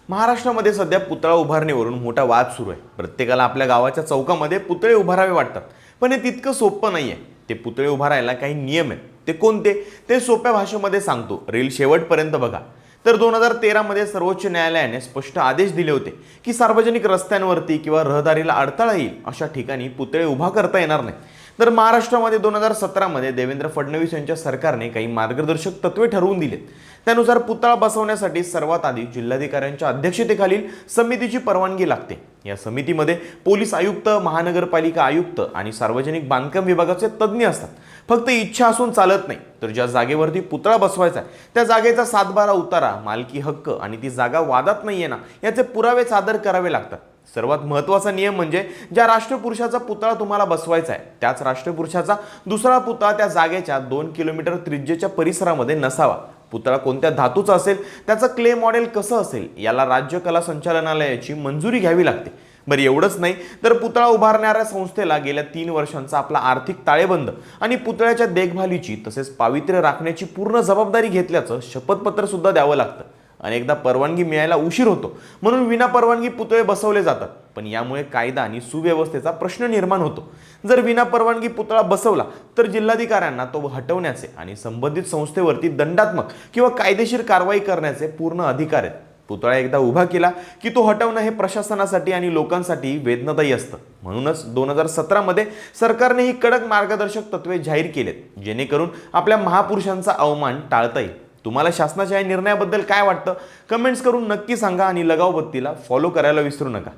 महाराष्ट्रामध्ये सध्या पुतळा उभारणीवरून मोठा वाद सुरू आहे। प्रत्येकाला आपल्या गावाच्या चौकामध्ये पुतळे उभारावे वाटतात, पण हे तितकं सोपं नाहीये। ते पुतळे उभारायला काही नियम आहेत। ते कोणते ते सोप्या भाषेमध्ये सांगतो, रील शेवटपर्यंत बघा। तर 2013 मध्ये सर्वोच्च न्यायालयाने स्पष्ट आदेश दिले होते की सार्वजनिक रस्त्यांवरती किंवा रहदारीला अडथळा येईल अशा ठिकाणी पुतळे उभा करता येणार नाही। तर महाराष्ट्रामध्ये 2017 मध्ये देवेंद्र फडणवीस यांच्या सरकारने काही मार्गदर्शक तत्वे ठरवून दिलेत। त्यानुसार पुतळा बसवण्यासाठी सर्वात आधी जिल्हाधिकाऱ्यांच्या अध्यक्षतेखालील समितीची परवानगी लागते। या समितीमध्ये पोलीस आयुक्त, महानगरपालिका आयुक्त आणि सार्वजनिक बांधकाम विभागाचे तज्ज्ञ असतात। फक्त इच्छा असून चालत नाही, तर ज्या जागेवरती पुतळा बसवायचा आहे त्या जागेचा 7/12 उतारा, मालकी हक्क आणि ती जागा वादात नाहीये ना याचे पुरावे सादर करावे लागतात। सर्वात महत्त्वाचा नियम म्हणजे ज्या राष्ट्रपुरुषाचा पुतळा तुम्हाला बसवायचा आहे त्याच राष्ट्रपुरुषाचा दुसरा पुतळा त्या जागेच्या 2 किलोमीटर त्रिज्येच्या परिसरामध्ये नसावा। पुतळा कोणत्या धातूचा असेल, त्याचं क्ले मॉडेल कसं असेल, याला राज्य कला संचालनालयाची मंजुरी घ्यावी लागते। बरं, एवढंच नाही तर पुतळा उभारणाऱ्या संस्थेला गेल्या 3 वर्षांचा आपला आर्थिक ताळेबंद आणि पुतळ्याच्या देखभालीची तसेच पावित्र्य राखण्याची पूर्ण जबाबदारी घेतल्याचं शपथपत्र सुद्धा द्यावं लागतं। अनेकदा परवानगी मिळायला उशीर होतो, म्हणून विना परवानगी पुतळे बसवले जातात। पण यामुळे कायदा आणि सुव्यवस्थेचा प्रश्न निर्माण होतो। जर विना परवानगी पुतळा बसवला तर जिल्हाधिकाऱ्यांना तो हटवण्याचे आणि संबंधित संस्थेवरती दंडात्मक किंवा कायदेशीर कारवाई करण्याचे पूर्ण अधिकार आहेत। पुतळा एकदा उभा केला की तो हटवणं हे प्रशासनासाठी आणि लोकांसाठी वेदनादायी असतं। म्हणूनच 2017 मध्ये सरकारने ही कडक मार्गदर्शक तत्वे जाहीर केलेत, जेणेकरून आपल्या महापुरुषांचा अवमान टाळता येईल। तुम्हाला शासनाच्या या निर्णयाबद्दल काय वाटतं? कमेंट्स करून नक्की सांगा आणि लगाव बत्तीला फॉलो करायला विसरू नका।